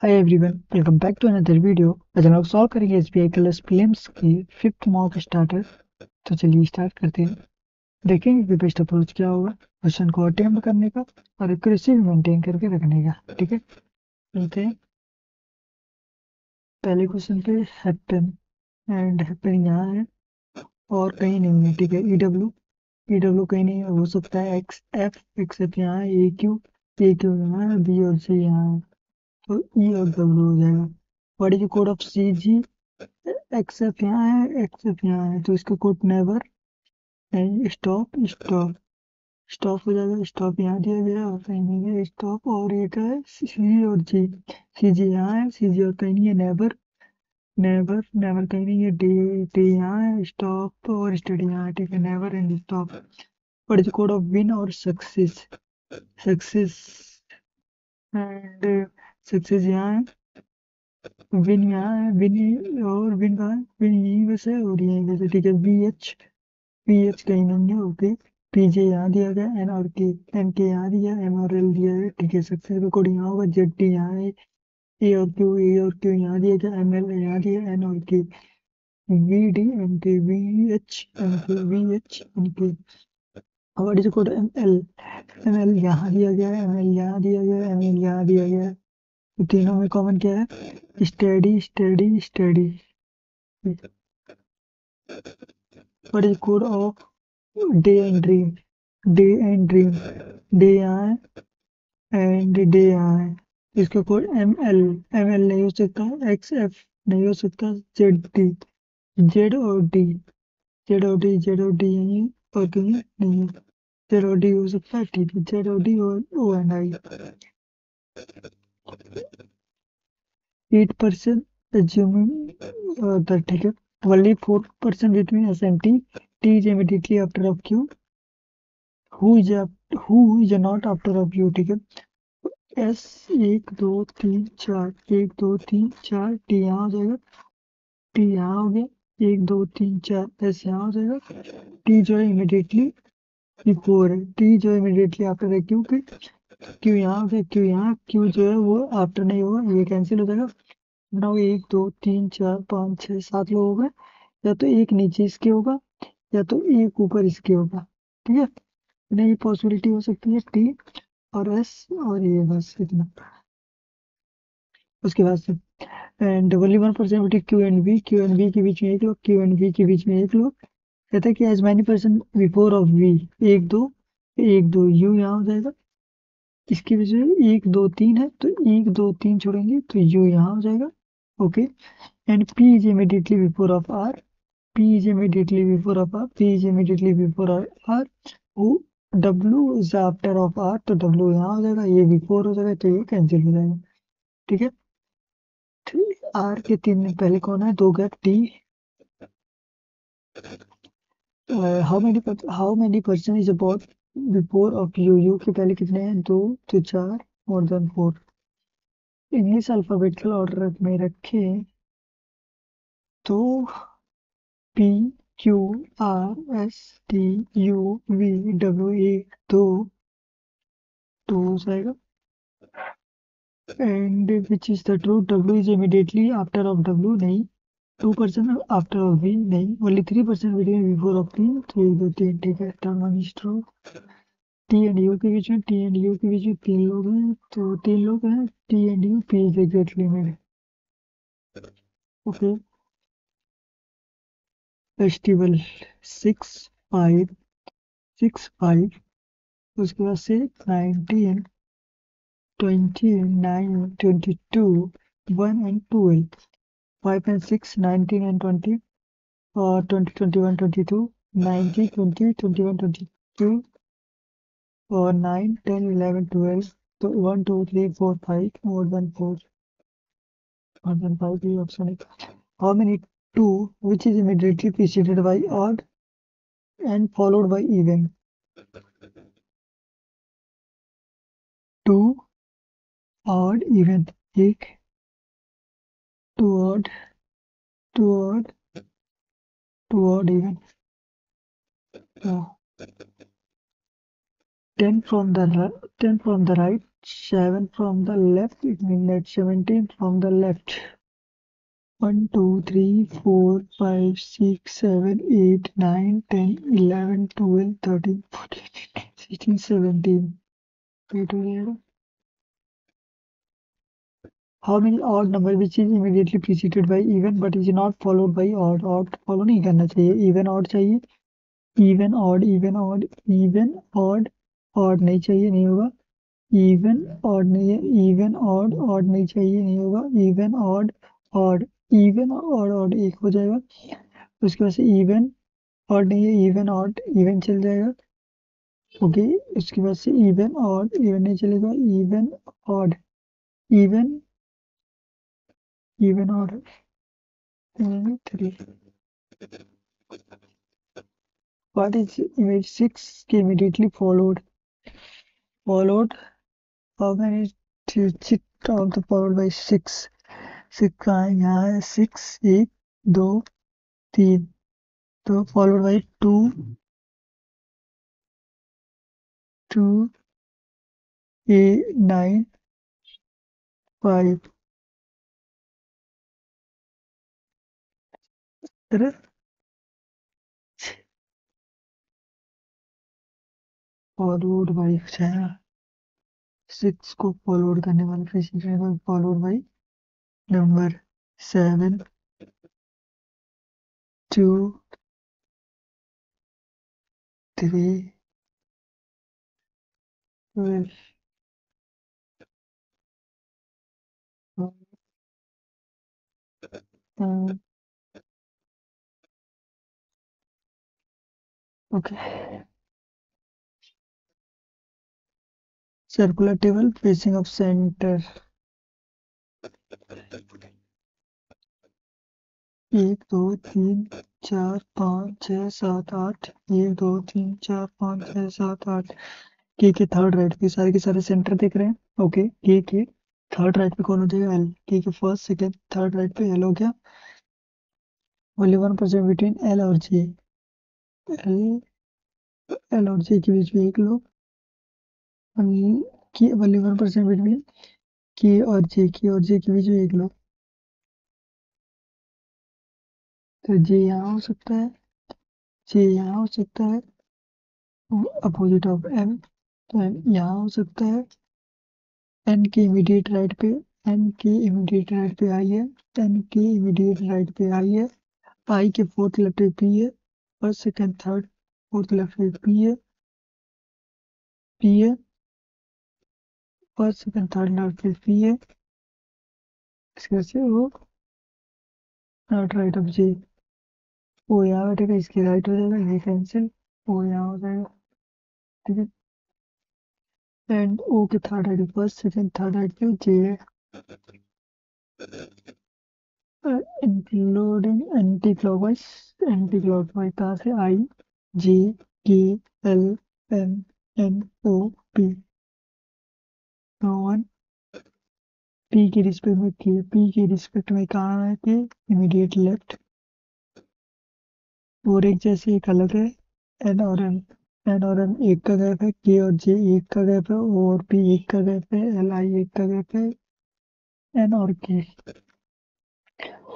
Hi everyone, welcome back to another video. आज हम लोग सॉल्व करेंगे एसबीआई कलर्स प्रीलिम्स की फिफ्थ मॉक स्टार्टर। तो चलिए स्टार्ट करते हैं। देखेंगे कि बेस्ट अप्रोच क्या होगा क्वेश्चन को अटेम्प्ट करने का और एक्यूरेसी भी मेंटेन करके रखने का। ठीक है, चलते हैं पहले क्वेश्चन पे। हैपन एंड हैपन यहाँ है और कहीं नहीं है। ठीक है, ईडब्ल्यू कहीं नहीं है, हो सकता है एक्स एफ यहाँ है, ए क्यू यहाँ है, बी और सी यहाँ है, तो ई और डब्ल्यू हो जाएगा। What is the code of C G? Except यहाँ है, एक्सेप यहाँ है, तो इसका कोड नेवर नहीं, स्टॉप हो जाएगा। स्टॉप यहाँ दिया गया और कहीं नहीं है स्टॉप। और ये क्या है? सी और जी। सी जी यहाँ है, सी जी और कहीं नहीं है। नेवर नेवर नेवर कहीं नहीं है। डी डी यहाँ है, स्टॉप और स्टडी यहाँ है। ठीक है, never and stop. What is the code of win और सक्सेस? सक्सेस एंड सक्सेस यहाँ है, विन यहाँ है, विन और विन कहाँ है? विन यहीं वैसे और यहीं वैसे। ठीक है, पी एच कहीं नहीं है। ओके, पीजे यहाँ दिया गया, एन और के, एन के यहाँ दिया, एम और एल दिया है। ठीक है, सक्सेस का कोड यहाँ होगा, जेड टी यहाँ है, ए और क्यू यहाँ दिया गया, एम एल यहाँ दिया, एन और K, V D N K, V H N K. What is code M L यहाँ दिया गया है, एम एल यहाँ दिया गया है, एम एल यहाँ दिया गया है। तो तीनों में कॉमन क्या है? Study study study. What is code of day and dream? Day and dream, day यहाँ है एंड डे यहाँ है, इसका कोड एम एल नहीं हो सकता, एक्स एफ नहीं हो सकता, जेड डी, जेड और डी यही है और कहीं नहीं है। जेड और डी हो सकता है। ठीक है, जेड और डी और O and I. 8% assuming that, ठीक है, only 4% between S and T. T is immediately after of Q. Who is not after of U? ठीक है, एस 1 2 3 4, 1 2 3 4, टी यहाँ हो जाएगा, टी यहाँ हो गया, 1 2 3 4, एस यहाँ हो जाएगा। टी जो है इमिडिएटली बिफोर है, टी जो है इमिडिएटली आफ्टर है, क्यू के, क्यू यहाँ हो गया, क्यू यहाँ, क्यू जो है वो आफ्टर नहीं होगा, ये कैंसिल हो जाएगा। बनाओ 1 2 3 4 5 6 7 लोग हो गए, या तो एक नीचे इसके होगा या तो एक ऊपर इसके होगा। ठीक है, नहीं ये पॉसिबिलिटी हो सकती है, टी और एस और ये, बस इतना। उसके बाद से and only 1% Q and B के बीच में एक लोग, क्यू एंड बी के बीच में एक लोग। कहता है कि as many person before of V, एक दो यू यहाँ हो जाएगा, इसकी वजह से 1 2 3 है, तो 1 2 3 छोड़ेंगे तो यू यहाँ हो जाएगा। Okay, and P is immediately before of R, P is immediately before of R, P is immediately before R. वो W is after of R, तो डब्ल्यू यहाँ हो जाएगा, ये बिफोर हो जाएगा, तो ये कैंसिल हो जाएगा। ठीक है, आर के 3 पहले कौन है? 2 gap T. How many person is about before of you? You के पहले कितने हैं? 2 तो 4 more than 4। English alphabetical order में रखे तो P Q R S T U V W, एक दो टू हो जाएगा। And which is the true? W is immediately after of W नहीं, 2% आफ्टर ऑफ वी नहीं, only 3% between before of T, तो 1 2 3। ठीक है, turn one is true. T and you के बीच में, टी एंड यू के बीच में 3 लोग हैं, तो 3 लोग हैं, T and U, P is exactly मेरे। ओके, फेस्टिवल 6 5 6 5, उसके बाद से 19 29 22 1 and 12, 5 and 6 19 and 20, और 20 21 22 19 20 21 22 और 9 10 11 12, तो 1 2 3 4 5 more than 5 ये ऑप्शन है। How many? 2, which is immediately preceded by odd and followed by even? 2 odd even, एक 2 odd 2 odd 2 odd even, 10 from the right 7 from the left, it means that 17 from the left. 1, 2, 3, 4, 5, 6, 7, 8, 9, 10, 11, 12, 13, 14, 15, 16, 17. Wait हो जाएगा. How many odd number which is immediately preceded by even but is not followed by odd? Odd follow नहीं करना चाहिए. Even odd चाहिए. Even odd, even odd, even odd, odd नहीं चाहिए, नहीं होगा. Even odd नहीं है. Even odd, odd नहीं चाहिए, नहीं होगा. Even odd, odd, even odd, odd एक हो जाएगा. उसके बाद से even odd नहीं है. Even odd, even चल जाएगा. ओके. उसके बाद से even odd, even नहीं चलेगा. Even odd, even, even odd. 3. What is image 6 immediately followed? Followed. How many digit of the followed by 6? 6 कहाँ है? यहाँ है 6. 1, 2, 3. तो followed by 2, 2, 8, 9, 5. फॉलोड बाई 6 को फॉलोड करने वाला president followed by number 7, 2, 3, 12. Okay. Circular table facing of center. 1, 2, 3, 4, 5, 6, 7, 8. 1, 2, 3, 4, 5, 6, 7, 8. के third right पे सारे के सारे सेंटर देख रहे हैं. ओके. के थर्ड राइट पे कौन हो जाएगा? एल. के फर्स्ट सेकेंड थर्ड राइट पे एल हो गया. ओनली 1% बिटवीन एल और जे. एल एल और जे के बीच में एक लोग. की ओनली 1% बिटवीन के और जे. के बीच में एक लोग. तो जे यहाँ हो सकता है. जे यहाँ हो सकता है. Opposite of M. तो एम यहाँ हो सकता है. एन के इमीडिएट राइट पे. एन के इमीडिएट राइट पे आई है. एन के इमीडिएट राइट पे आई है. आई के फोर्थ लेफ्ट पे पी है. First second third fourth left पे पी है. पी है. फर्स्ट सेकंड थर्ड लेफ्ट पे पी है. इसके वजह से वो नॉट राइट ऑफ जे. ओ यहाँ बैठेगा. इसके राइट हो जाएगा. ये कैंसिल. ओ यहाँ हो जाएगा. ठीक है. एंड ओ के third right first second third right पे जे है. Including anti clockwise. Anti clockwise कहाँ से? I, J, K, L, M, N, O, P. No one. P के रिस्पेक्ट में के. पी के रिस्पेक्ट में कहाँ है? के इमीडिएट लेफ्ट. और एक जैसे एक अलग है. एन और एम. एन और एम एक का गैप है. के और जे एक का गैप है. और पी एक का गैप है. एल आई एक का गैप है. एन और के.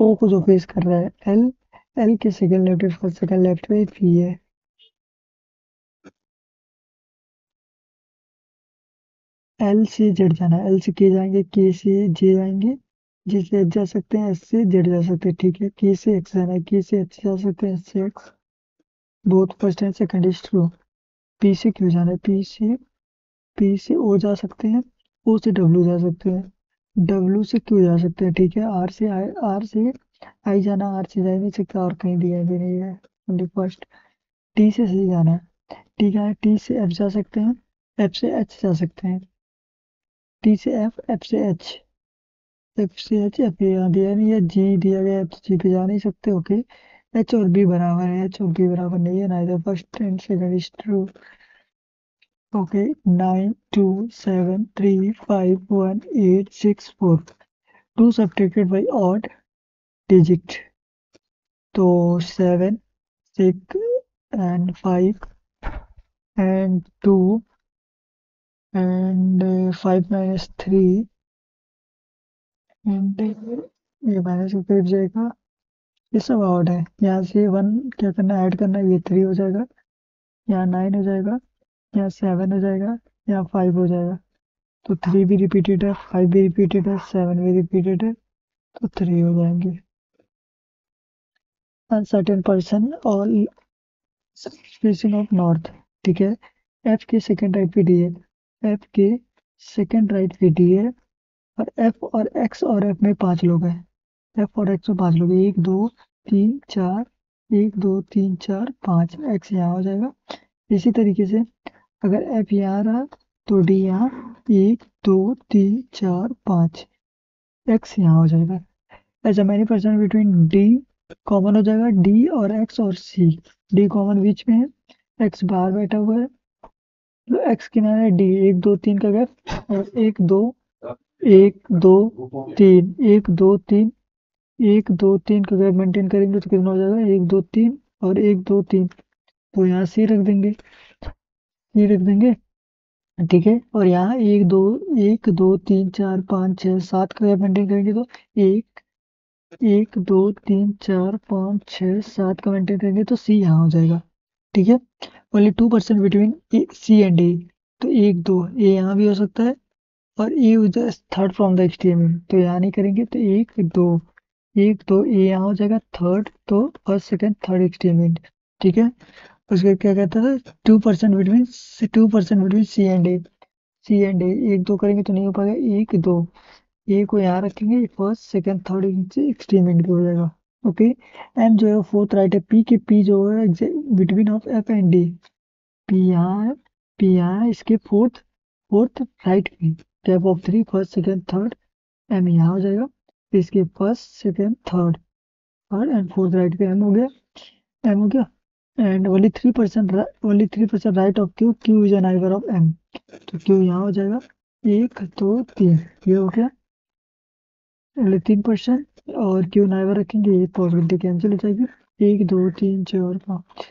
ओ को जो फेस कर रहा है एल. एल के second left first second left में पी है. एल से जेड जाना है. एल से के जाएंगे. के से जे जाएंगे. जे से एच जा सकते हैं. एस से जेड जा सकते हैं. ठीक है. के से एक्स जाना है. के से एच जा सकते हैं. एच से x. Both first and second is true. P से क्यू जाना है. पी से ओ जा सकते हैं. ओ से डब्ल्यू जा सकते हैं. डब्ल्यू से क्यू जा सकते हैं. ठीक है. आर से आई. आर से आई जाना. आर से जा ही नहीं सकता. और कहीं दिया भी नहीं है. Only first. टी से सी जाना है. ठीक है. टी से एफ जा सकते हैं. एफ से एच जा सकते हैं. टी से एफ. एफ से एच. एफ से एच. एफ यहाँ दिया नहीं है. जी दिया गया है तो जी पे जा नहीं सकते. ओके. एच और बी बराबर है. एच और बी बराबर नहीं है. Neither first and second is true. Okay. 9, 2, 7, 3, 5, 1, 8, 6, 4. 2 subtracted by odd digit. तो 7, 6 and 5 and 2 एंड 5 - 3 एंड ये माइनस के करीब जाएगा। ये सब आउट है। यहाँ से 1 क्या करना, ऐड करना, ये 3 हो जाएगा, यहाँ 9 हो जाएगा, यहाँ 7 हो जाएगा, यहाँ 5 हो जाएगा। तो 3 भी रिपीटेड है, 5 भी रिपीटेड है, 7 भी रिपीटेड है, तो 3 हो जाएंगे। अनसर्टेन पर्सन और फेसिंग ऑफ नॉर्थ, ठीक है। एफ के सेकंड राइट पे डी है, एफ के सेकंड राइट पे डी है, और एफ और एक्स और एफ में 5 लोग हैं। एफ और एक्स में 5 लोग हैं, 1 2 3 4, 1 2 3 4 5, एक्स यहाँ हो जाएगा। इसी तरीके से अगर एफ यहाँ रहा तो डी यहाँ, 1 2 3 4 5, एक्स यहाँ हो जाएगा। ऐसा many person between D, common हो जाएगा डी और एक्स और सी। डी कॉमन बीच में है, एक्स बाहर बैठा हुआ है, तो एक्स किनारे डी, 1 2 3 का गैप, और 1 2 1 2 3, 1 2 3, 1 2 3 का गैप मेंटेन करेंगे तो कितना हो जाएगा, 1 2 3 और 1 2 3। तो यहाँ सी रख देंगे, सी रख देंगे, ठीक है। और यहाँ 1 2 1 2 3 4 5 6 7 का गैप मेंटेन करेंगे तो 1 1 2 3 4 5 6 7 का मेंटेन करेंगे तो सी यहाँ हो जाएगा, ठीक है। ओनली 2% बिटवीन सी एंड ए, तो 1 2 ए यहाँ भी हो सकता है, और A is third from the extreme, तो यहाँ नहीं करेंगे, तो 1 2 ए यहाँ हो जाएगा, थर्ड तो फर्स्ट सेकंड थर्ड एक्सट्रीम, ठीक है। उसके क्या कहता है, 2% between C and A, C and A 1 2 करेंगे तो नहीं हो पाएगा, 1 2 ए को यहाँ रखेंगे, first second third extreme end पे हो जाएगा, ओके। एम जो है फोर्थ राइट है, पी के पी जो है between of F and D, P यहाँ है, पी यहाँ है, इसके फोर्थ फोर्थ राइट पे, tap of 3 first second third, M यहाँ हो जाएगा, इसके first second third third and fourth right पे एम हो गया, एम हो गया। And only 3% right of Q, Q is an neighbour of M, तो क्यू यहाँ हो जाएगा, 1 2 3, ये हो गया ओनली 3%, और क्यू नाइबर रखेंगे, ये पॉसिबिलिटी कैंसिल हो जाएगी, 1 2 3 4 5,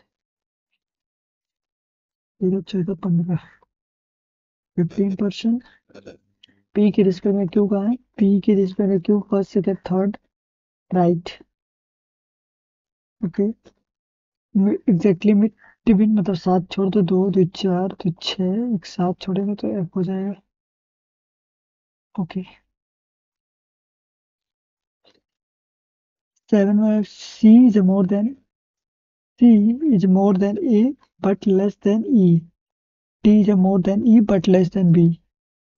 ये हो जाएगा 15, 15%। पी के रिस्पेक्ट में क्यू कहाँ है, पी के रिस्पेक्ट में Q first second third right, okay. Exactly में टिबिन मतलब 7 छोड़ दो, 2 2 4 तो 6, एक 7 छोड़ेंगे तो एफ हो जाएगा, ओके। 7 में C is more than, C is more than A but less than E, D is more than E but less than B,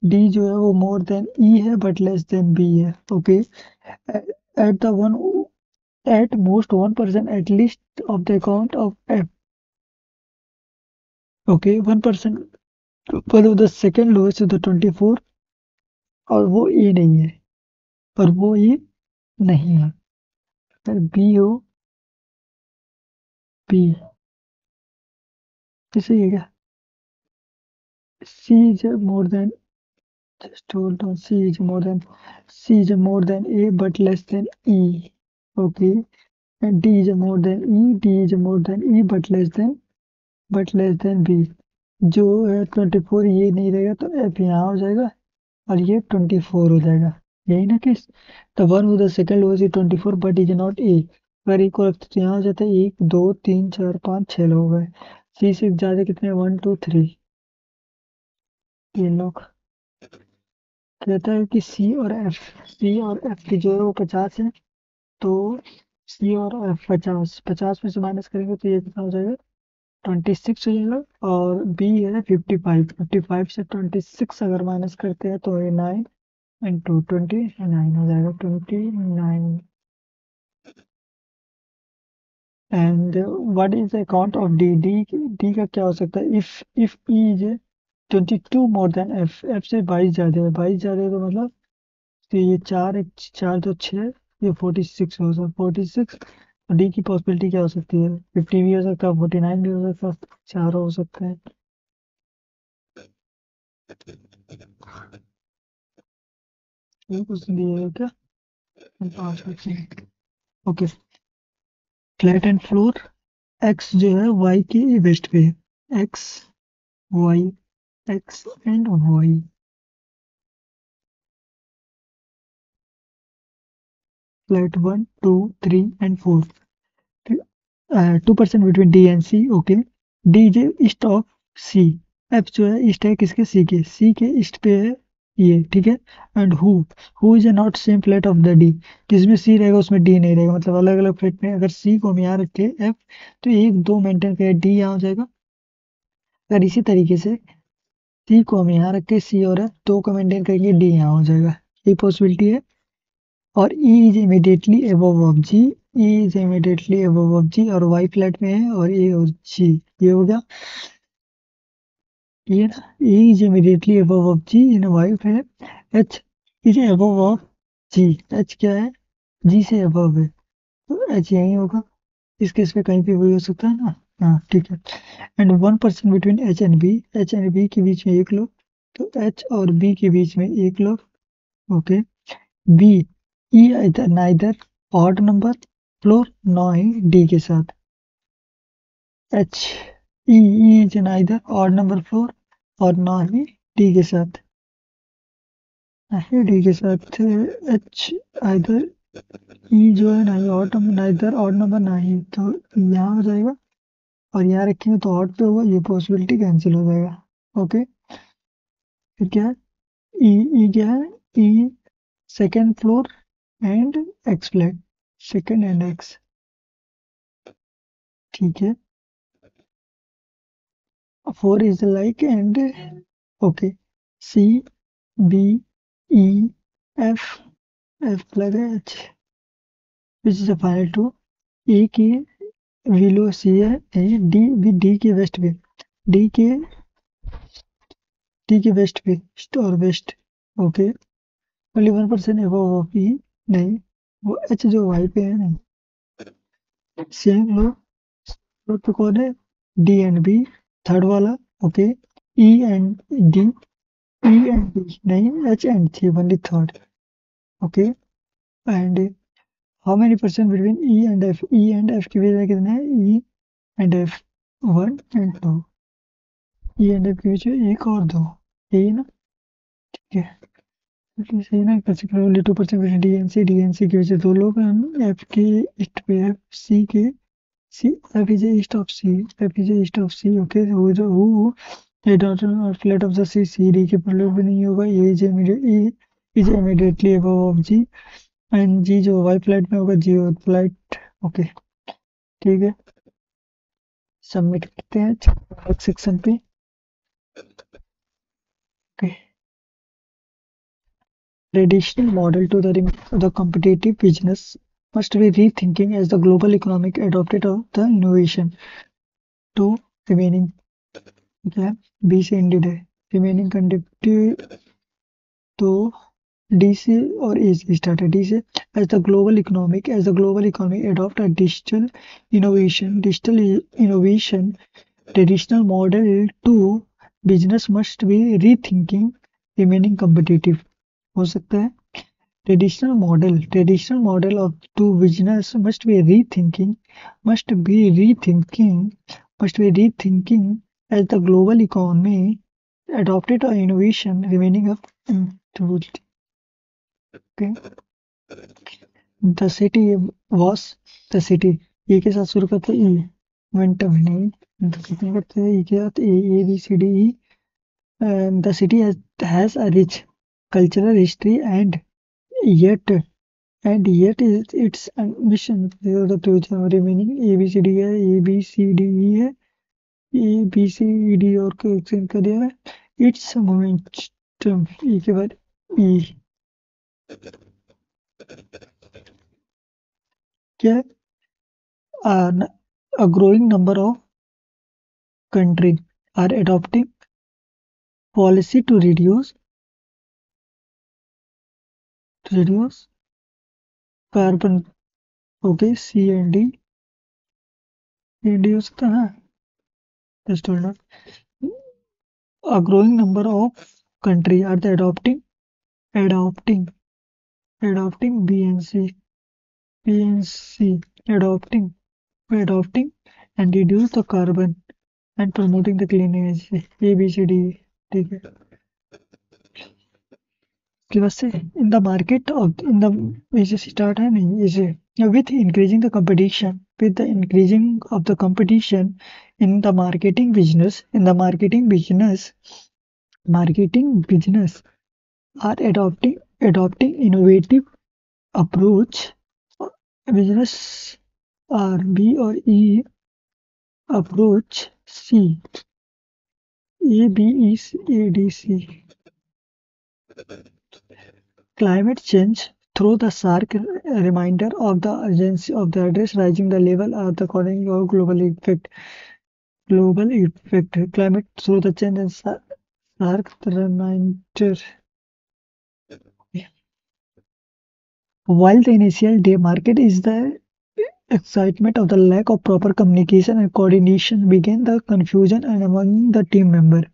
D जो है वो मोर देन ई है बट लेस देन बी है, okay. At the one, at most 1% at least of the account of F, okay. 1% पर the second lowest is the 24, और वो ए नहीं है, और वो ए नहीं है, बी हो, बी इसे ये क्या, C is more than, just hold on, C is more than A but less than E, okay. And D is more than E, D is more than E but less than B, जो है 24 ये नहीं रहेगा तो F यहाँ हो जाएगा, और ये 24 हो जाएगा, यही ना case. The one with the second lowest is 24 but is not a, अगर ए को रखते तो यहाँ हो जाता है 1 2 3 4 5 6 लोग हैं, सी से ज्यादा कितने, 1 2 3, ये लोग। कहता है कि सी और एफ की जो है वो 50 है, तो सी और एफ 50 में से माइनस करेंगे तो ये कितना हो जाएगा, 26 हो जाएगा, और बी है 55 से 26 अगर माइनस करते हैं तो ये 9 इंटू 29 हो जाएगा, 29। And what is the account of D, D का क्या हो सकता है, if E is 22 more than F, F से 22 ज्यादा है, 22 ज्यादा है तो मतलब, तो ये 4 तो 6, ये 46 हो सकता, 46। डी की पॉसिबिलिटी क्या हो सकती है, 50 भी हो सकता है, 49 भी हो सकता है, 4 हो सकता है। ये क्वेश्चन दिया है क्या, हम पास करते हैं, okay. Flat and floor, X जो है वाई के वेस्ट पे है, X Y, X and Y. Flat 1, 2, 3 and 4. 2% between D and C. Okay. D is east of C. F जो है ईस्ट है किसके, C के ईस्ट पे है ये, ठीक है। And who is a not same flat of the D। जिसमें C रहेगा उसमें D नहीं रहेगा, मतलब अलग अलग फ्लैट में। अगर C को हम यहाँ रखे F, तो एक दो मेंटेन करें, D यहाँ हो जाएगा। अगर इसी तरीके से C को हम यहाँ रख के C और F दो को मेंटेन करेंगे, D यहाँ हो जाएगा। ये पॉसिबिलिटी है। और E is immediately above of G। E is immediately above of G और Y फ्लैट में है और A और G। ये हो गया। ये ना, E is immediately above of G in Y flat. H is above of G। H क्या है, G से अबव है, तो H यही होगा। इस केस में कहीं भी वही हो सकता है ना। हाँ ठीक है। And 1% between H and B। H and B के बीच में एक लोग, तो H और B के बीच में एक लोग। Okay. B E neither odd number floor, ना ही D के साथ। H E is neither odd number floor और ना ही D के साथ। डी के साथ H आइदर E जो है, ना ही odd number, neither odd number ना ही, तो यहाँ हो जाएगा। और यहाँ रखेंगे तो ऑड पे होगा, ये पॉसिबिलिटी कैंसिल हो जाएगा। ओके। फिर क्या है, ई क्या है, E second floor and X flat, second and X, ठीक है। 4 is like and okay. C, B, E, F, F plus H, which is the final two. E की विलो C है, D भी D के west पे, D के D के west पे, ईस्ट और west. Okay. Only 1% above of E, नहीं वो H जो Y पे है नहीं। सेम लो तो कौन है, D एंड B, थर्ड वाला। Okay. E and D, E and B, नहीं H and C, only third. Okay. And how many percent between E and F? E and F के बीच में कितने हैं? E and F 1 and 2. E and F के बीच में एक और दो, यही ना, ठीक है। इसलिए सही ना कर सकते, only 2% between D and C के बीच में दो लोग हैं। F के ईस्ट पे है, C के C, F is east of C, F is east of C. Okay. Who a daughter or flat of the C, C D के प्रोडक्ट भी नहीं होगा। E is immediately above of G and G जो Y flat में होगा, G और flat. Okay ठीक है, सबमिट करते हैं नेक्स्ट सेक्शन पे। Okay. Traditional model to the competitive business must be rethinking as the global economic adopted of the innovation to remaining, क्या है, B से इंडेड है, remaining conductive, तो डी से और ए से स्टार्ट है, डी से। As the global economic adopt a digital innovation traditional model to business must be rethinking remaining competitive. हो सकता है traditional model of to business must be rethinking as the global economy adopted a innovation remaining up to okay. The city was the city, ये के साथ शुरू करते हैं, ई momentum नहीं, तो कितने करते हैं, ई के साथ A B C D E. The city has a rich cultural history yet yet its ambition for the future remaining A B C D है, ए बी सी डी ई है, ए बी सी डी और को exchange कर दिया है। It's momentum, ई के बाद ई, क्या है, a growing number of countries are adopting policy to reduce carbon। okay, C and D reduce कहाँ, just hold on। a growing number of countries are the adopting B and C adopting and reduce the carbon and promoting the clean energy, A B C D। ठीक है, उसके बाद से in the market of in the ऐसे start है नहीं ऐसे, with increasing the competition, with the increasing of the competition in the marketing business, marketing business are adopting innovative approach, business or B or E approach C, A B E C A D C. Climate change through the stark reminder of the urgency of the address rising the level of the calling of global effect climate through the change and stark reminder. While the initial day market is the excitement of the lack of proper communication and coordination began the confusion and among the team member.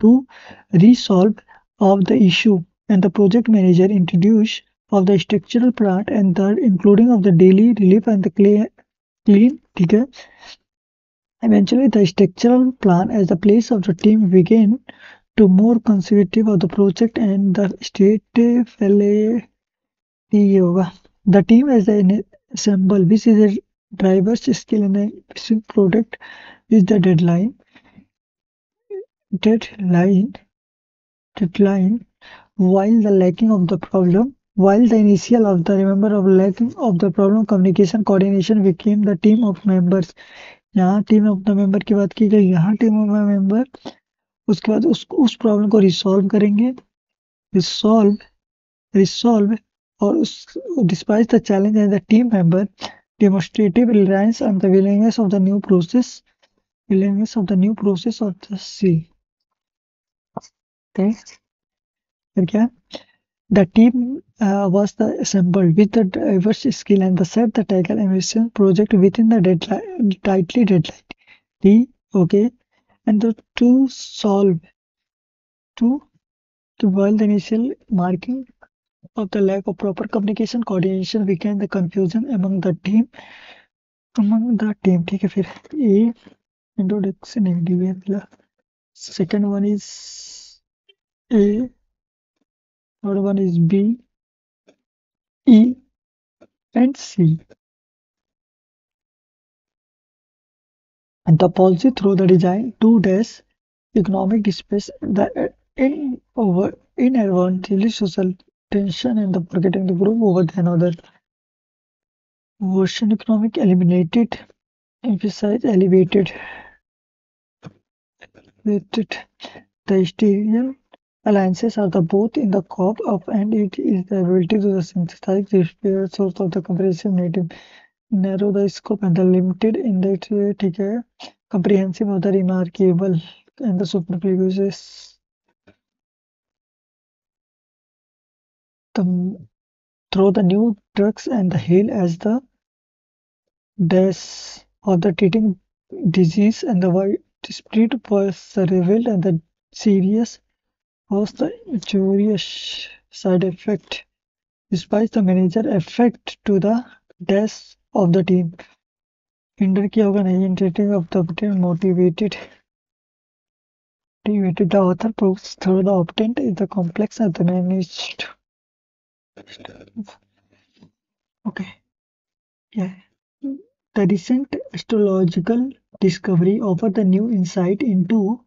To resolve of the issue, and the project manager introduced of the structural part and the including of the daily relief and the clean ठीक Eventually, the structural plan as the place of the team began to more conservative of the project and the state yoga. The team as an assemble, which is a driver's skill in a specific product, is the deadline, deadline. While the lacking of the problem, while the initial of the remember of lacking of the problem, communication coordination became the team of members. यहाँ team of the member की बात की गई, यहाँ team of the member उसके बाद उस problem को रिसॉल्व करेंगे, रिसॉल्व रिसॉल्व और उस despite the challenge and the team member demonstrative reliance on the willingness of the new process of the C. Okay, फिर क्या the team was the assembled with the diverse skill and the set the title emission project within the tightly deadline. D, okay, and to solve to while the initial marking of the lack of proper communication coordination began the confusion among the team ठीक है फिर A introduction है D है पहला, second one is A, third one is B, E and C. And the policy through the design to dash economic space, the inadvertently social tension and the forgetting the group over the another version economic eliminated emphasize elevated the stadium alliances are the both in the co of and it is the ability to synthesize the spare source of the comprehensive native narrow the scope and the limited in the ठीक है comprehensive of the remarkable and the superfluous the through the new drugs and the hail as the deaths of the treating disease and the wide spread was revealed and the serious was the injurious side effect despite the manager effect to the death of the team. Hinder किया होगा नहीं interpreting of the motivated the author proves through the obtained is the complex and the managed. Okay, yeah. The recent astrological discovery offered the new insight into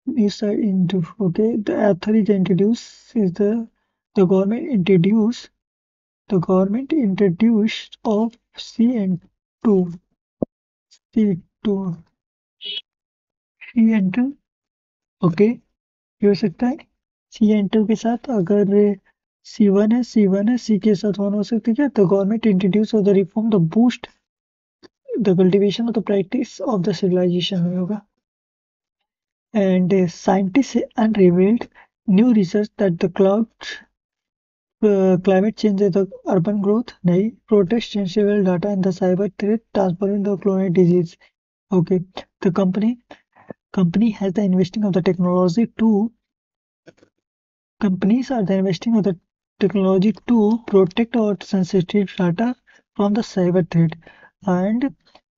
okay. The author is introduced is the government introduced of CN2 C2 CN2 okay ये हो सकता है CN2 के साथ अगर C1 है C के साथ वन हो सकती है the government introduce the reform the boost the cultivation of the practice of the civilisation में होगा and scientists unrevealed new research that the climate change the urban growth nahi protest sensible data and the cyber threat transferring the climate disease. Okay, the company has the investing of the technology to companies are the investing of the technology to protect our sensitive data from the cyber threat and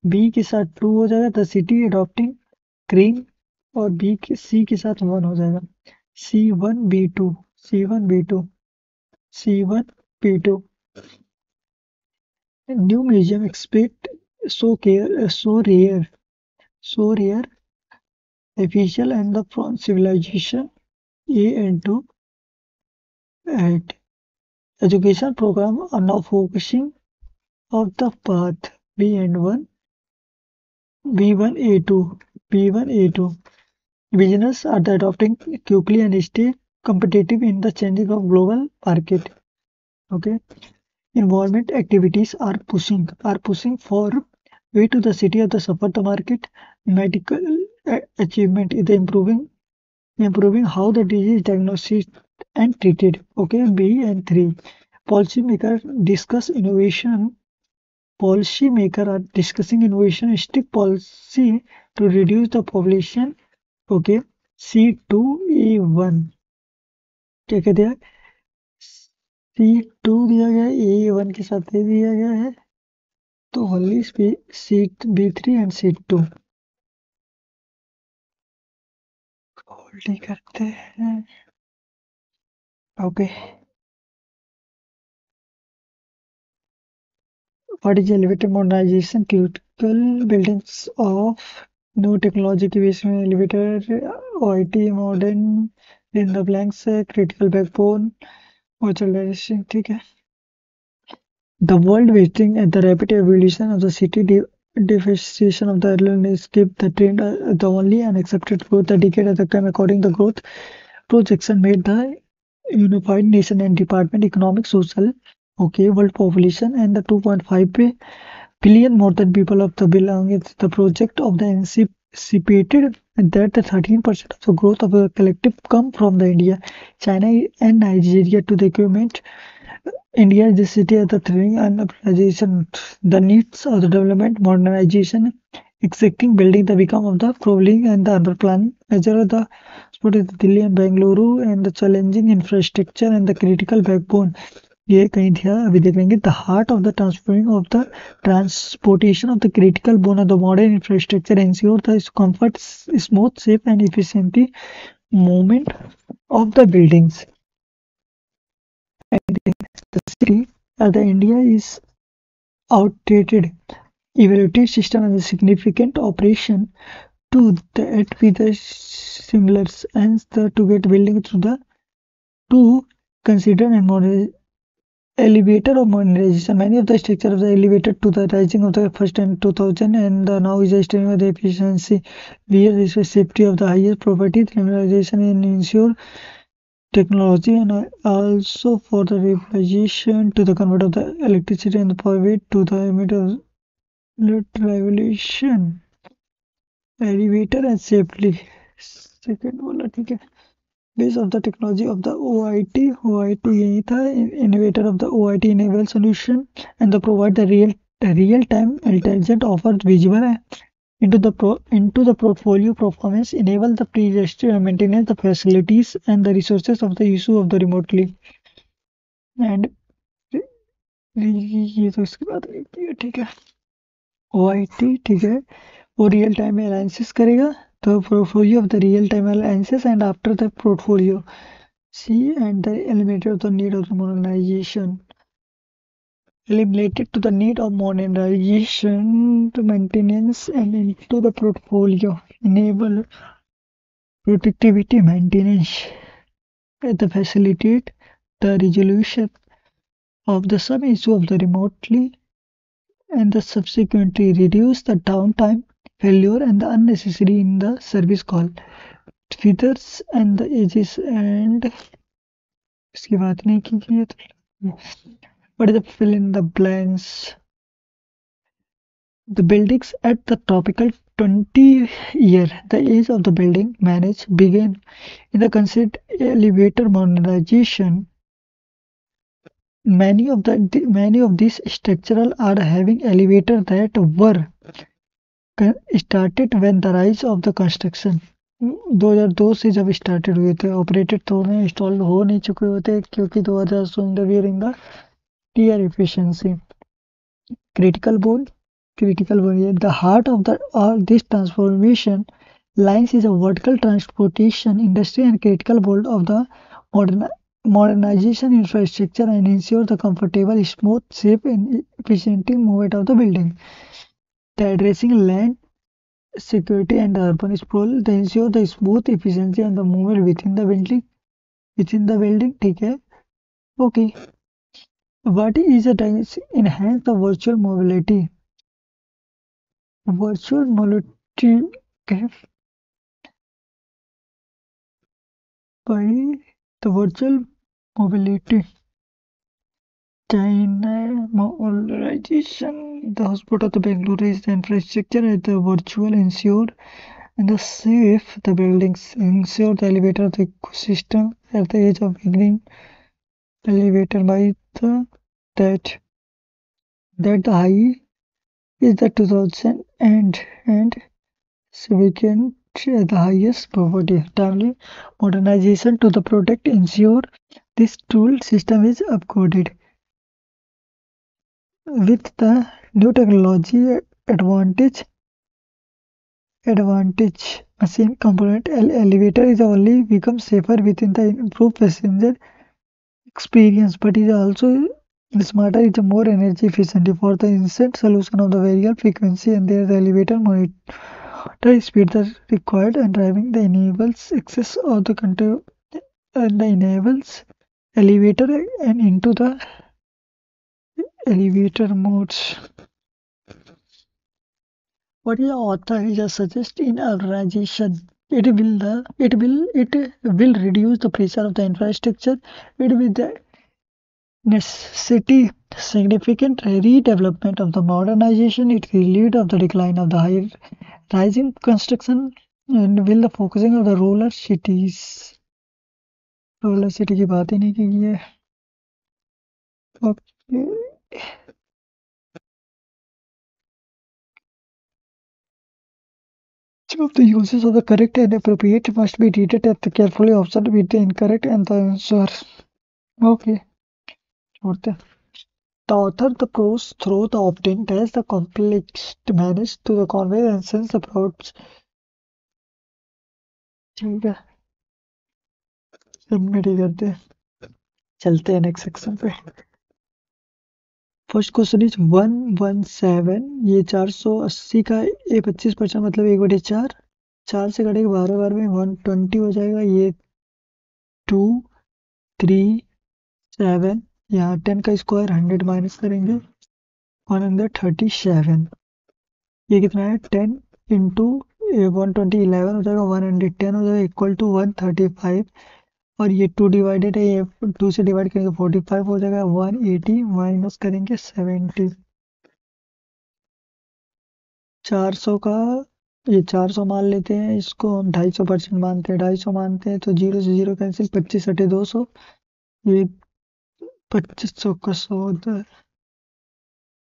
B के साथ 2 हो जाएगा the city adopting green और सी के साथ 1 हो जाएगा। C1B2, C1B2, C1B2। New museum expect so rare, official and the from civilization A and 2 at education program are now focusing of the path B and 1, B1A2, B1A2. Business are the adopting quickly and stay competitive in the changing of global market. Okay. Environment activities are pushing for way to the city of the support the market. Medical achievement is improving how the disease diagnosed and treated. Okay, B and 3. Policymaker discuss innovation. Policymaker are discussing innovation, strict policy to reduce the population. Okay, C2E1 क्या कहते हैं? C2 दिया गया है, A1 के साथ A दिया गया है, तो only B3 and C2 hold करते हैं। Okay, what is elevator modernisation? Critical buildings of new technology के बेस में elevator OIT modern in the blanks है, क्रिटिकल बैकबोन मॉडर्नाइजेशन। ठीक है। The world waiting at the rapid evolution of the city devastation of the landscape, the trend, the only unaccepted growth, the decade at the time according the growth projection made the Unified Nation and Department Economic Social, okay, world population and the 2.5 billion more than people of the belong. It's the project of the anticipated that the 13% of the growth of the collective come from the India, China and Nigeria to the equipment. India is the city of the thriving and urbanization, the needs of the development, modernization, exacting building the become of the crawling and the urban plan. Measure of the spot is Delhi and Bangalore and the challenging infrastructure and the critical backbone. ये कहीं था अभी देख लेंगे the heart of the transferring of the transportation of the critical bone of the modern infrastructure ensure the comfort smooth safe and efficiently movement of the buildings and the city the India is outdated evaluative system as a significant operation to that with the similars and the to get building through the to consider and elevator of modernization. Many of the structure of the elevator to the rising of the first and 2000 and now is estimating of the efficiency where is the safety of the highest property criminalization and ensure technology and also for the realization to the convert of the electricity and the power to the revolution elevator and safely second बोला ठीक है base of the technology of the OIT यही था innovator of the OIT enable solution and the provide the real time intelligent offer visible into the portfolio performance enable the pre-register maintenance the facilities and the resources of the issue of the remotely and ये तो इसके बाद ठीक है OIT ठीक है वो real time analysis करेगा the portfolio of the real time analysis and after the portfolio C and the eliminated of the need of the modernization eliminated to the need of modernization to maintenance and into the portfolio enable productivity maintenance the facilitate the resolution of the sub issue of the remotely and the subsequently reduce the downtime failure and the unnecessary in the service call feathers and the edges and इसकी बात नहीं की है तो what is the fill in the blanks the buildings at the tropical 20-year the age of the building manage begin in the concept elevator modernization many of these structural are having elevator that were started when the rise of the construction 2002 से जब started हुए थे operated तो उन्हें install हो नहीं चुके होते क्योंकि 2000 so interior in the TR efficiency critical bone the heart of the this transformation Lines is a vertical transportation industry and critical bolt of the modern modernization infrastructure and ensure the comfortable, smooth, safe, and efficient movement of the building. The addressing land security and urban sprawl, they ensure the smooth efficiency and the movement within the building. ठीक है. Okay. What is it? Enhance the virtual mobility. Virtual mobility. Okay. By the virtual mobility. Dynamization. The hospital of the Bangalore is the infrastructure and the virtual ensure and the safe the buildings ensure the elevator the ecosystem at the edge of beginning elevator by the that the high is the 2000 and so we can share the highest poverty timely modernization to the product ensure this tool system is upgraded with the new technology advantage machine component elevator is only become safer within the improved passenger experience but is also smarter is more energy efficient for the instant solution of the variable frequency and there the elevator monitor speed the required and driving the enables access of the control and the enables elevator and into the elevator modes. What is the author is a suggest in urbanization? It will reduce the pressure of the infrastructure. It will the necessity significant redevelopment of the modernization. It will lead of the decline of the high rising construction and will the focusing of the rural cities. Rural city की बात ही नहीं की है. Okay. Each of the uses of the correct and appropriate must be treated as the carefully observed with the incorrect and the answer. Okay. छोड़ते हैं. The author the prose through the obtained as the complex managed to the convey and sense approach. ठीक है. Submit ही करते हैं. चलते हैं next section पे. First question is 117 ये 480 का ये 25% मतलब 1/4 4 से कटेगा 12 बार में 120 हो जाएगा ये 2 3 7 यहाँ 10 का स्क्वायर 100 माइनस करेंगे 137 ये कितना है 10 इंटू 120 11 हो जाएगा 110 हो जाएगा इक्वल टू 135 और ये 2 डिवाइडेड है ये 2 से डिवाइड करेंगे 45 हो जाएगा 180 माइनस करेंगे 70 400 का ये 400 मान लेते हैं इसको हम 250% मानते हैं 250 मानते हैं तो 0 से 0 कैंसिल 25 हटे 200 ये 2500 का 100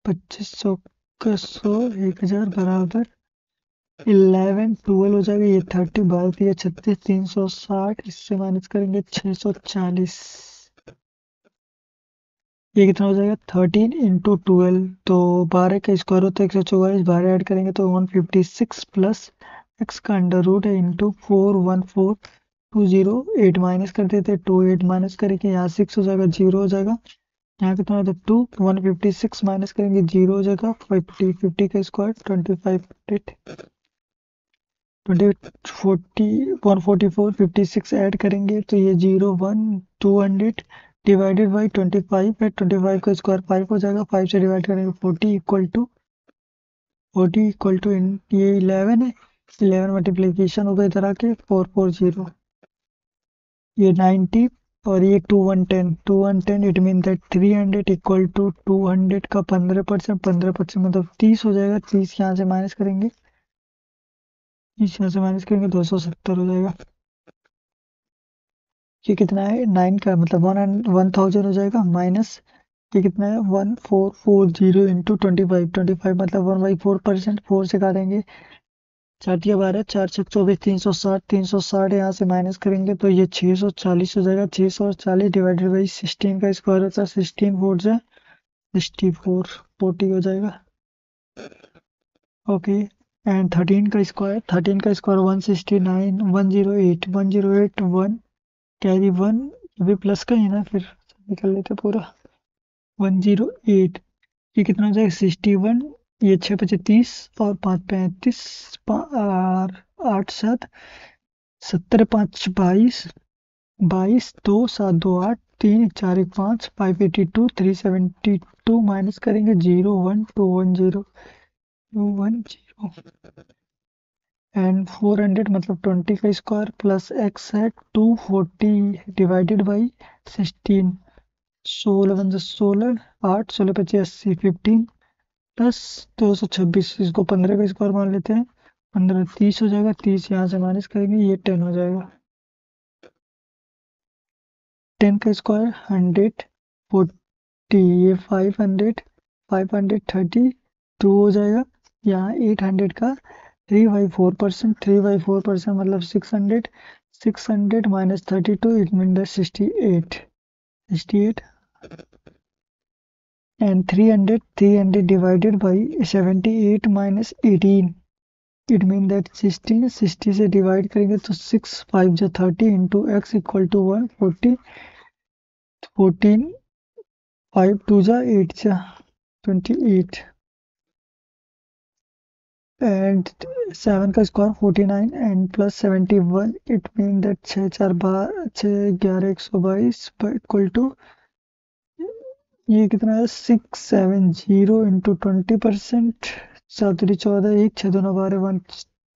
2500 का 100 1000 बराबर 11 12 हो जाएगा ये 30 12 या 36 360 इससे माइनस करेंगे 640 ये कितना हो जाएगा 13 इंटू 12 तो 12 का स्क्वायर होता है 144 12 ऐड करेंगे तो 156 प्लस एक्स का अंडर रूट है इंटू 41420 8 माइनस कर देते 2 8 माइनस करेंगे यहाँ 6 हो जाएगा 0 हो जाएगा यहाँ कितना होता है 2 156 माइनस करेंगे 0 हो जाएगा 50 50 का स्क्वायर 25 40 144 56 ऐड करेंगे तो ये 0 1 200 डिवाइडेड बाई 25 है 25 का स्क्वायर 5 हो जाएगा 5 से डिवाइड करेंगे 40 इक्वल टू ये 11 है 11 मल्टीप्लीकेशन होगा इधर आके 440 ये 90 और ये 2110 it mean that 300 equal to 200 का 15% मतलब 30 हो जाएगा 30 यहाँ से माइनस करेंगे 30 यहाँ से माइनस करेंगे 270 हो जाएगा ये कितना है 9 का मतलब 1000 हो जाएगा माइनस ये कितना है 1440 इंटू 25 मतलब 1/4% 4 से काटेंगे 4 12 4 6 24 360 यहाँ से माइनस करेंगे तो ये 640 हो जाएगा 640 डिवाइडेड बाई 16 का स्क्वायर होता है 16 4 से 64 40 हो जाएगा ओके एंड 13 का स्क्वायर 169 108 1 कैरी 1, ये भी प्लस का ही है ना, फिर निकल लेते पूरा 108। ये कितना हो जाएगा 61, ये 6 × 5 = 30 और 5 × 35 और 8 × 7 70, 5 × 22 22 2 7 2 8 3 4 1 5 582 372 माइनस करेंगे 0 1 2 1 0 2 1 0 एंड 400 मतलब 20 का स्क्वायर प्लस एक्स है 240 डिवाइडेड बाई 16 16 × 16 8 16 × 25 80 15 प्लस 226 इसको 15 का स्क्वायर मान लेते हैं 15 30 हो जाएगा 30 यहाँ से माइनस करेंगे ये 10 हो जाएगा 10 का स्क्वायर 100 40 ये 500 530 2 हो जाएगा यहाँ 800 का 3/4% 3/4% मतलब 600 600 minus 32 it mean that 68 and 300 divided by 78 minus 18 it means that 60 से डिवाइड करेंगे तो 6 5 जो 30 into x equal to 140 14 5 2 जा 8 जा 28 and 7 का square 49 and plus 71 it means that 6 4 6 11 122 equal to ये कितना है 670 इंटू 20%। 7 14 1 6 2 9 12 1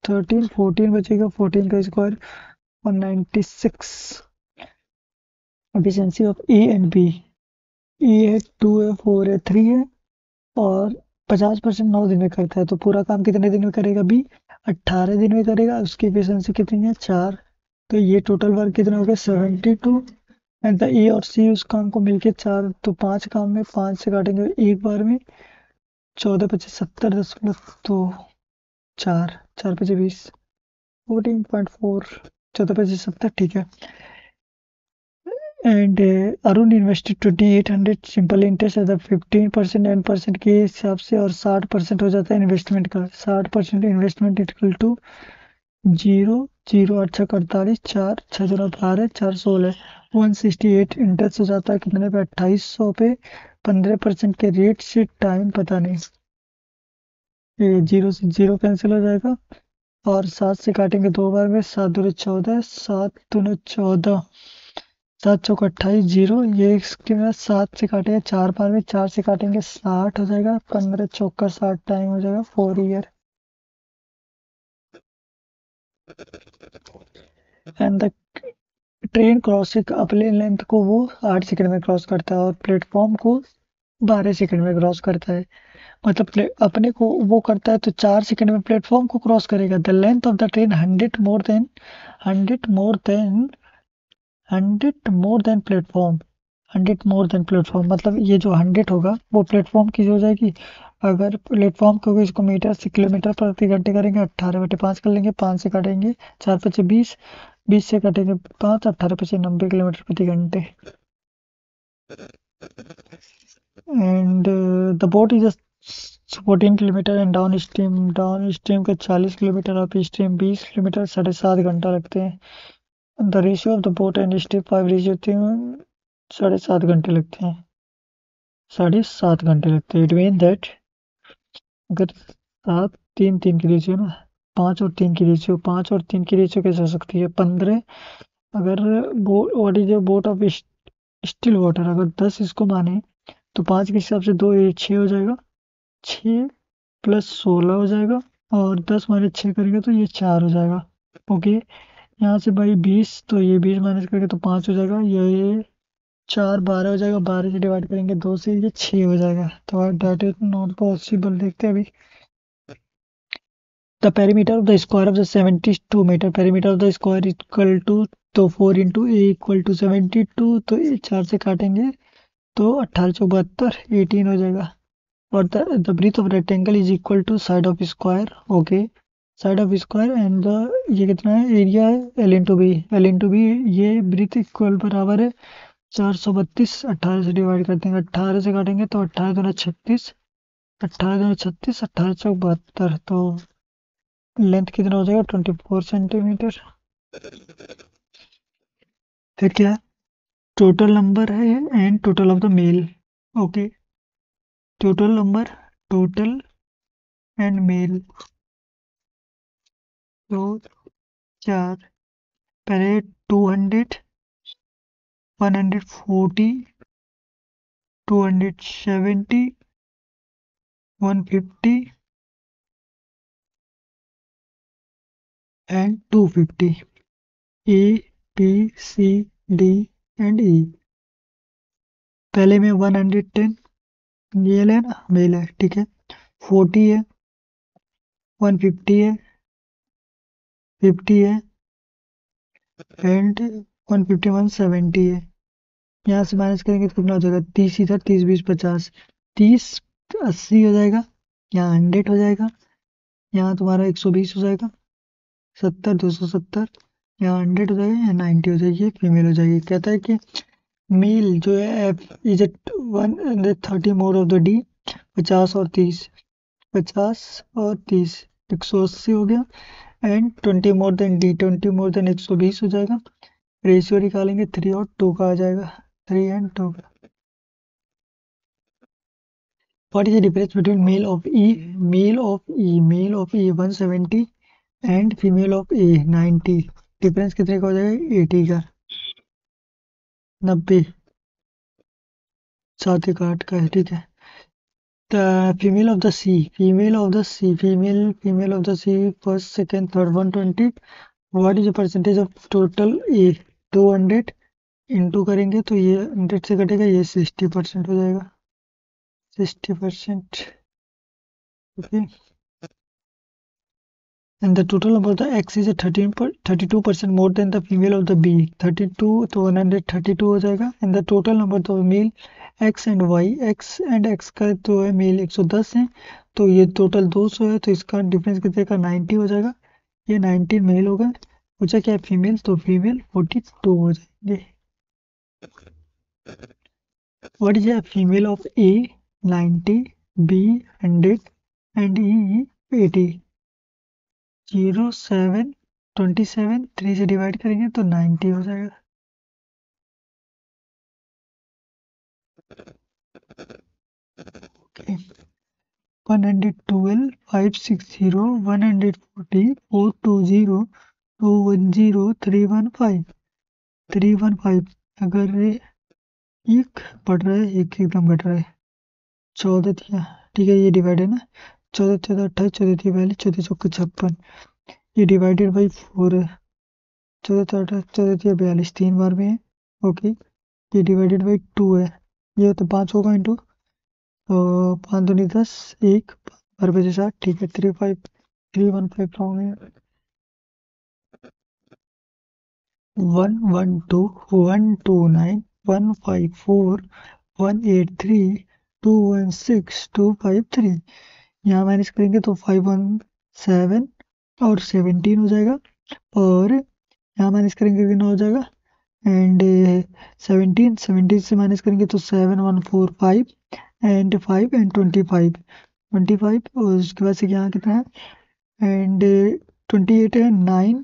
13 14 बचेगा 14 का square 196। Efficiency of A and B A है 2 है 4 है 3 है और 50% 9 दिन में करता है तो पूरा काम कितने दिन में करेगा बी 18 दिन में करेगा। उसकी एफिशिएंसी कितनी है 4 तो ये टोटल वर्क कितना हो गया 72 एंड द ए और सी उस काम को मिलके 4 तो 5 काम में 5 से काटेंगे एक बार में 14 25 70 10 तो 4 4 25 20 14.4 14 25 70 ठीक है। And Arun invested 2800 simple interest है 15% 10% के हिसाब से और 60% हो जाता है इन्वेस्टमेंट का 60% इन्वेस्टमेंट इक्वल टू 0 0 8 6 48 4 6 2 12 4 16 168 इंटरेस्ट हो जाता है कितने पे 2800 पे 15% के रेट से टाइम पता नहीं ये 0 से 0 कैंसिल हो जाएगा और 7 से काटेंगे दो बार में 7 दूनी 14 7 दूनी 14 7 चौक 28 0 ये इसके बाद 7 से काटेंगे 4 बार में 4 से काटेंगे 60 हो जाएगा 15 चौक का 60 टाइम हो जाएगा 4 year and the train crossing अपने लेंथ को वो 8 सेकंड में क्रॉस करता है और प्लेटफॉर्म को 12 सेकंड में क्रॉस करता है मतलब अपने को वो करता है तो 4 सेकंड में प्लेटफॉर्म को क्रॉस करेगा। The length of the train 100 more than platform 100 more than platform मतलब ये जो 100 होगा वो प्लेटफॉर्म की हो जाएगी। अगर प्लेटफॉर्म को इसको मीटर से किलोमीटर प्रति घंटे करेंगे 18/5 कर लेंगे 5 से काटेंगे 4 5 20 20 से काटेंगे 5 18 5 90 किलोमीटर प्रति घंटे and the boat is 14 kilometre and down stream का 40 किलोमीटर अप स्ट्रीम 20 किलोमीटर 7.5 घंटा लगते हैं। The ratio of the boat and stream 5:3 7.5 घंटे लगते हैं 7.5 घंटे लगते हैं। इट मीन दैट अगर 7 3 3 की रेशियो ना 5 और 3 की रेशियो 5 और 3 की रेशियो कैसे हो सकती है 15 अगर what is boat of still water अगर 10 इसको माने तो 5 के हिसाब से 2 ये 6 हो जाएगा 6 प्लस 16 हो जाएगा और 10 माइनस 6 करेंगे तो ये 4 हो जाएगा। ओके यहाँ से भाई 20 तो ये 20 माइनस करेंगे तो 5 हो जाएगा ये 4 12 हो जाएगा 12 से डिवाइड करेंगे 2 से ये 6 हो जाएगा तो डेट इज नॉट पॉसिबल। देखते हैं अभी the perimeter of the square of the 72 metre perimeter of the square equal to तो 4 इंटू ए इक्वल टू 72 तो ये 4 से काटेंगे तो 18 72 18 हो जाएगा और the breadth of rectangle is equal to side of square okay side of square and the ये कितना है एरिया है एल इंटू बी ये ब्रीथ इक्वल बराबर है 432 18 से डिवाइड कर देंगे 18 से काटेंगे तो 18 दूना 36 18 दूना 36 18 चौक 72 तो लेंथ कितना हो जाएगा 24 सेंटीमीटर। फिर क्या है, टोटल नंबर है and total of the male. Okay, total number, total and male, तो 4, पहले 200, 140, 270, 150 and 250, A B C D and E. पहले में 110 मेल है ना, मेल है, ठीक है। 40 है, 150 है, 50 है एंड 150, 170 है। यहाँ से माइनस करेंगे तो कितना हो जाएगा, 30 इधर, 30 20 50, 30 80 हो जाएगा, यहाँ 100 हो जाएगा, यहाँ तुम्हारा 120 हो जाएगा, 70 270, यहाँ 100 हो जाएगा, यहाँ 90 हो जाएगी, फीमेल हो जाएगी। कहता है कि मेल जो है F is a 130 more of the D, 50 और 30, 50 और 30 180 हो गया, and 20 more than D, 20 more than 120 हो जाएगा। रेशियो निकालेंगे 3 और 2 का आ जाएगा, 3 एंड 2 का। What is the difference between male of E 170 and female of A 90? Difference कितने का हो जाएगा, 80 का, 90, 7 एक 8 का है, ठीक है। The female of the C, female of the C, first, second, third, 120. What is the percentage of total A? 200 into करेंगे तो ये 100 से कटेगा, ये 60% हो जाएगा, 60%। Okay, and the total number of the X is a 32% more than the female of the B, 32 तो 132 हो जाएगा। and the total number of male X and Y, X का तो है मेल 110 है, तो ये टोटल 200 है, तो इसका डिफरेंस कितने का 90 हो जाएगा, ये 90 मेल होगा। पूछा क्या फीमेल, तो फीमेल 42 हो जाएंगे। What is a female of A 90, B 100 and E 80? 0 7 27, 3 से डिवाइड करेंगे तो 90 हो जाएगा। ओके, 112 560 140 420 210 315 315। अगर एक बढ़ रहा है, एक एकदम घट रहा है, 14 थिया, ठीक है, ये डिवाइड है ना, 14 14 28, 14 थी 42, 14 चौके 56, ये डिवाइडेड बाई 4 है, 14 14 14 थी 42, 3 बार में है। ओके, ये डिवाइडेड बाई 2 है, ये तो 5 होगा इंटू, तो 5 दूनी 10, एक बार बजे 7, ठीक है, 315 रॉन्ग है। 112 129 154 183 216 253, यहाँ माइनस करेंगे तो 517 और 17 हो जाएगा, और यहाँ माइनस करेंगे कितना हो जाएगा, एंड 17 से माइनस करेंगे तो 7145 एंड 5 एंड 25 25, और उसके बाद से यहाँ कितना है, एंड 28 है, 9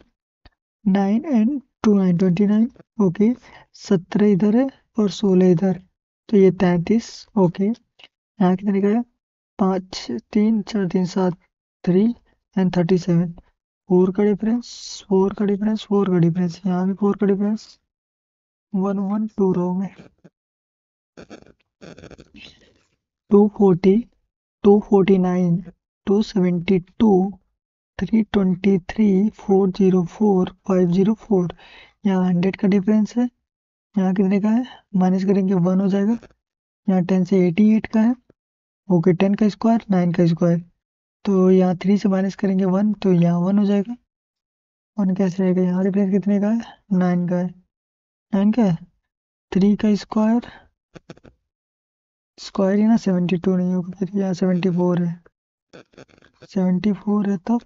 9 एंड 2 9 29। ओके, 17 इधर है और 16 इधर, तो ये 33। ओके, यहाँ कितने का है, 5 3 4 3 7, 3 एंड 37, 4 का डिफरेंस, 4 का डिफरेंस, 4 का डिफरेंस, यहाँ भी 4 का डिफरेंस, 112 रो में। 240 249 272 323 404 504, यहाँ 100 का डिफरेंस है, यहाँ कितने का है, माइनस करेंगे 1 हो जाएगा, यहाँ 10 से 88 का है। ओके, 10 का स्क्वायर 9 का स्क्वायर, तो यहाँ 3 से माइनस करेंगे 1, तो यहाँ 1 हो जाएगा, 1 कैसे रहेगा, यहाँ डिफरेंस कितने का है, 9 का है, 9 का है, 3 का स्क्वायर, स्क्वायर ही ना, 72 नहीं होगा, फिर यहाँ 74 है, 74 है तब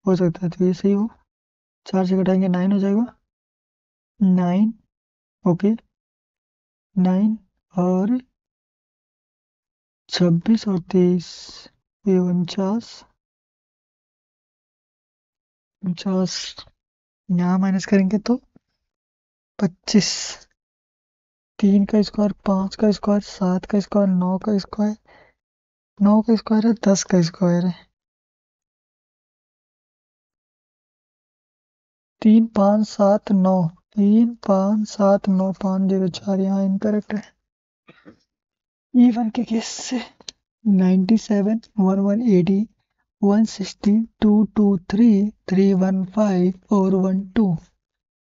हो सकता है, तो ये सही हो, 4 से घटाएंगे 9 हो जाएगा, 9। ओके, 9 और 26 और 23, ये 49, 49, यहाँ माइनस करेंगे तो 25, 3 का स्क्वायर, 5 का स्क्वायर, 7 का स्क्वायर, 9 का स्क्वायर, 9 का स्क्वायर है, 10 का स्क्वायर है, 3 5 7 9, 3 5 7 9, 504 यहाँ इनकरेक्ट है। E1 के केस से 97 1180 160 223 315 और 12,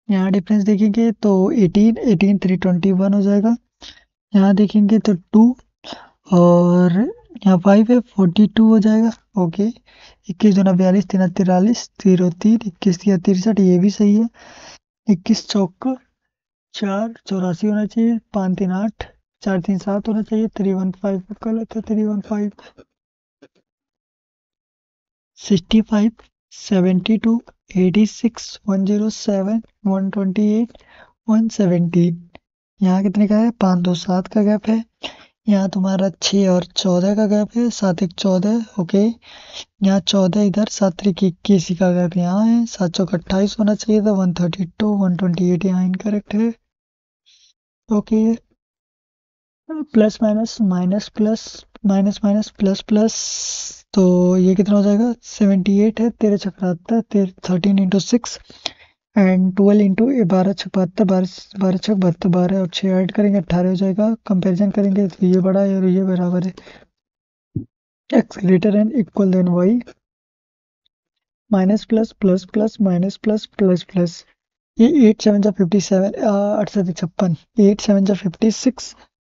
यहाँ डिफरेंस देखेंगे तो 18 18 321 हो जाएगा। यहाँ देखेंगे तो 2 और यहाँ 5 है, 42 हो जाएगा। ओके, 21 दूना 42, 3 43, 03, 21 तिया 63, ये भी सही है। 21 चौका 4 84 होना चाहिए, 5 3 8, 4 3 7 होना चाहिए, 315 गलत है, 315 65 72 86 107 128 117, यहाँ कितने का है, 5 2 7 का गैप है। यहाँ तुम्हारा 6 और 14 का गैप है, 7 1 14। ओके, यहाँ 14 इधर, 7 3 21 का गैप यहाँ है, 7 चौक 28 होना चाहिए था, 132 128 यहाँ इनकरेक्ट है। Okay, plus minus minus plus minus minus plus plus, तो ये कितना हो जाएगा, 78 है, 13 छक 73, 13 इंटू 6 एंड 12 इंटू 12 छक 72, 12 छक 72, 12 और 6 ऐड करेंगे 18 हो जाएगा। कंपैरिजन करेंगे तो ये बड़ा है और ये बराबर है, X greater and equal than Y, minus plus plus plus minus plus plus plus. ये 8 7 जा 57, 8 7 56, 8 7 जा 56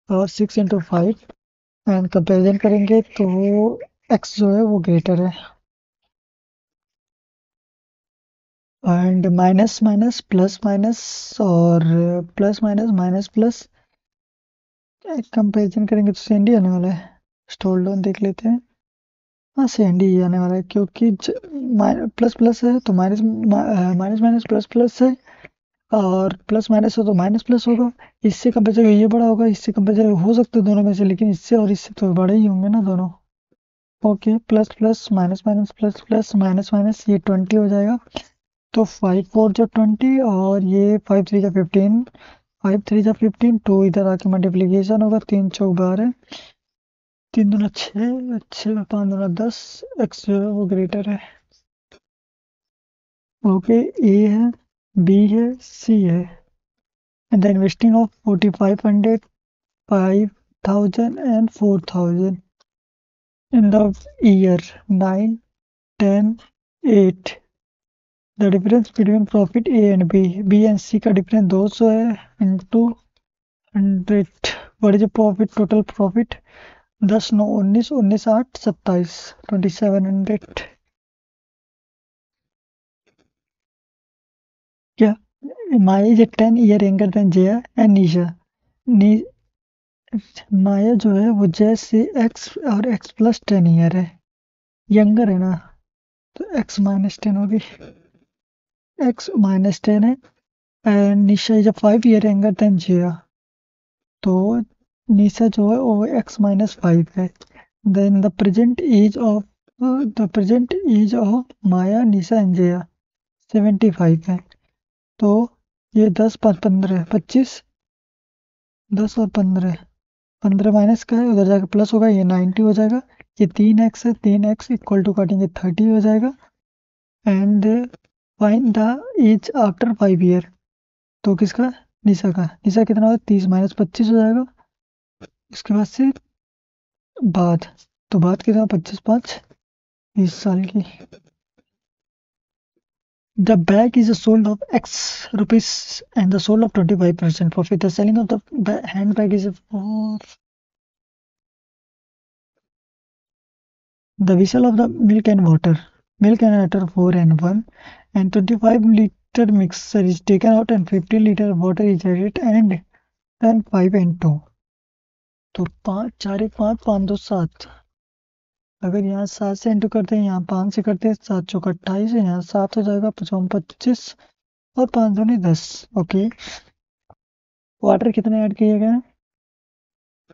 और 6 इंटू 5 एंड कंपेरिजन करेंगे तो एक्स जो है वो ग्रेटर है। And minus minus plus minus और plus minus minus plus comparison करेंगे तो सेंडी आने वाला है। स्टोल डाउन देख लेते हैं, हाँ सेंडी ही आने वाला है क्योंकि प्लस प्लस है तो minus minus minus plus plus है और प्लस माइनस हो तो माइनस प्लस होगा। इससे कंपेरिजन ये बड़ा होगा, इससे कंपेरिजन हो सकता है दोनों में से, लेकिन इससे और इससे तो बड़े ही होंगे ना दोनों। Okay, plus plus minus minus plus plus minus minus ये 20 हो जाएगा, तो 5 4 जा 20 और ये 5 3 जा 15, 5 3 जा 15, 2 इधर आके मल्टीप्लीकेशन होगा, 3 चौक 12, 3 दूना 6, 6 5 दूना 10, एक्स जो है वो ग्रेटर है। ओके, ए है, बी है, सी है, and the investing of 4500, 5000 and 4000 in the year 9 10 8, the difference between profit A and B, B and C का डिफरेंस 200 है into 100, what is profit, total profit 10 9 19 19 8 27 2700। क्या Maya is 10 year younger than Jaya and Nisha, Maya जो है वो जय से X और X plus 10 year है, younger है ना, तो एक्स माइनस 10 होगी, एक्स माइनस 10 है and Nisha is 5 year younger than Jaya, तो निशा जो है वो एक्स माइनस 5 है। Then the present age of Maya Nisha and Jaya 75 है, तो ये 10 5 15 25, 10 और 15, 15 माइनस का है उधर जाकर प्लस होगा, ये 90 हो जाएगा। ये 3x है, 3x इक्वल टू काटेंगे 30 हो जाएगा and find the age after 5 year, तो किसका, निशा का, निशा कितना होगा 30 माइनस 25 हो जाएगा, इसके बाद से बाद, तो बाद कितना 25 5 20 साल की। The bag is sold off x rupees and the sold of 25% profit, the selling of the handbag is for the vessel of the milk and water 4 and 1 and 25-liter mixer is taken out and 15-liter water is added and then 5 and 2, तो 5 4 1 5 5 2 7, अगर यहाँ 7 से into करते हैं, यहाँ 5 से करते हैं, 7 चौक 28 है, यहाँ 7 हो जाएगा, 55 25 और 5 दूनी 10। ओके, वाटर कितने ऐड किए गए हैं,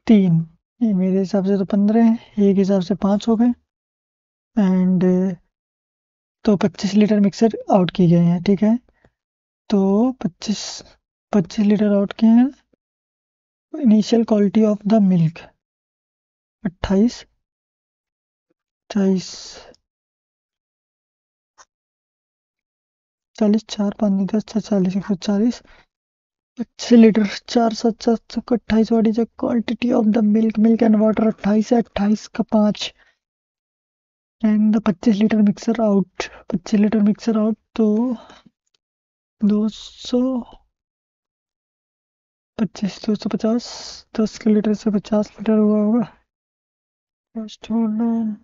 3, ये मेरे हिसाब से तो 15 है, एक हिसाब से 5 हो गए एंड तो 25 लीटर मिक्सर आउट किए गए हैं, ठीक है। तो 25 लीटर आउट किए हैं। Initial quality of the milk 28, 28, 40, 4, 5, 10, 40, 140, 25 litre, 4, 7, 7, 28। What is the quantity of the milk, milk and water 28 है, 28 का 5 and 25 litre mixer out, 25 litre mixer out. तो 200, 25, 250, 10 लीटर से 50 लीटर हुआ होगा। First hold on.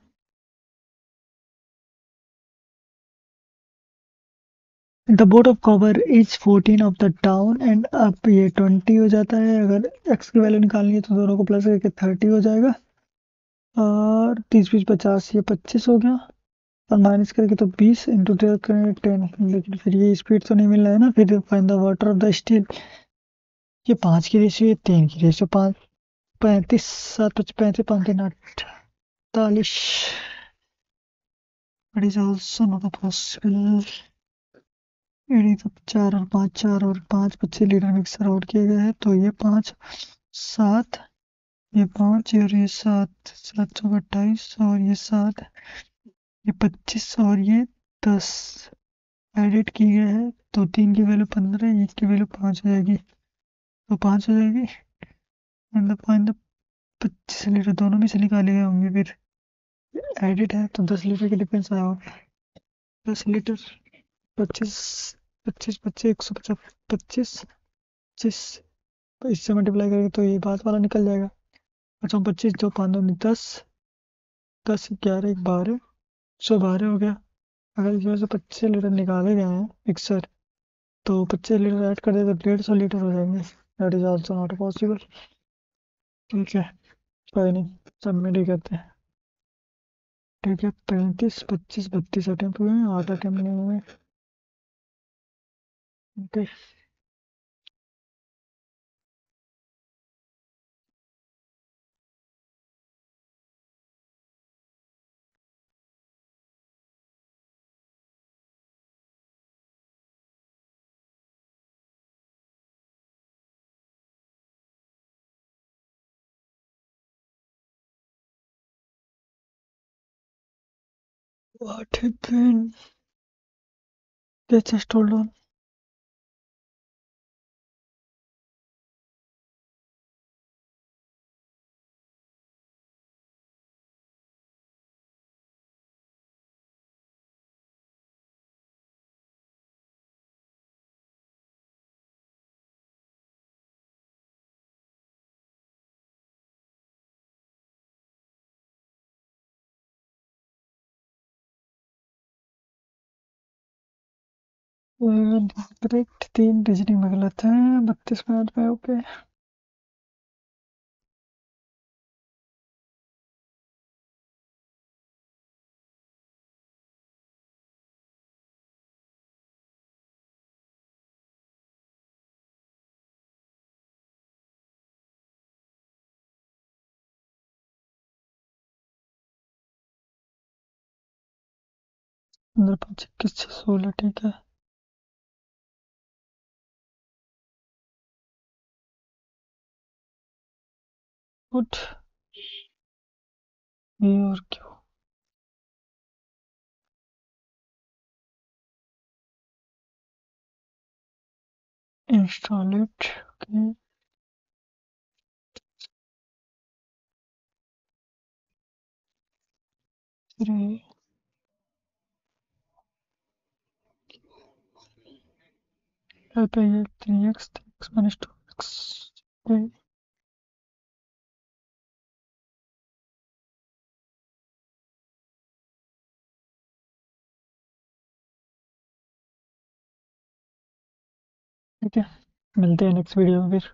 The boat of cover is 14 of the down and up, ये 20 हो जाता है। अगर एक्स की वैल्यू निकालनी है तो दोनों को प्लस करके 30 हो जाएगा। और 30, 20, 50, ये 25 हो गया। और माइनस करके तो 20 इंटू 10, लेकिन फिर ये स्पीड तो नहीं मिल रहा है ना। फिर find the water of the steel, ये 5 की रेशियो, ये 3 की ratio. 5, 35, 7, 5, 35, 5, 3, 48। It is also not possible। AD तो 4 और 5, 25 लीटर मिक्सर आउट किए गए हैं। तो ये 5, 7, ये 5 और ये 7, 7, 28 और ये 7, ये 25 और ये 10 एडिट किए गए हैं। तो 3 की वैल्यू 15, 1 की वैल्यू 5 हो जाएगी। तो 5 हो जाएगी। मतलब फाइंड द 25 लीटर दोनों में से निकाले गए होंगे। फिर एडिट है तो 10 लीटर की डिफरेंस आया होगा। 10 लीटर, 25, 25, 25, 150, 25, 25, इससे मल्टीप्लाई करेंगे तो ये बात वाला निकल जाएगा। अच्छा, 25, 2, 5, 2, 10, 10, 11, 12, 112 हो गया। अगर इसमें से 25 लीटर निकाले गए हैं मिक्सर, तो 25 लीटर ऐड कर दे तो 150 लीटर हो जाएंगे। That is also not possible. ठीक है, कोई नहीं, सबमिट ही करते हैं। ठीक है, 35, 25, 32 अटेम्प्ट हुए हैं, 8 अटेम्प्ट नहीं हुए। Okay. What happened? Just hold on. Correct, 3 reasoning में गलत है। 32 मिनट में। ओके। अंदर 5, 21, 16, ठीक है। गुड। ये और क्यों? Install it. ओके। फिर कहते हैं 3x, 3x माइनस 2x। ठीक है, मिलते हैं नेक्स्ट वीडियो में फिर।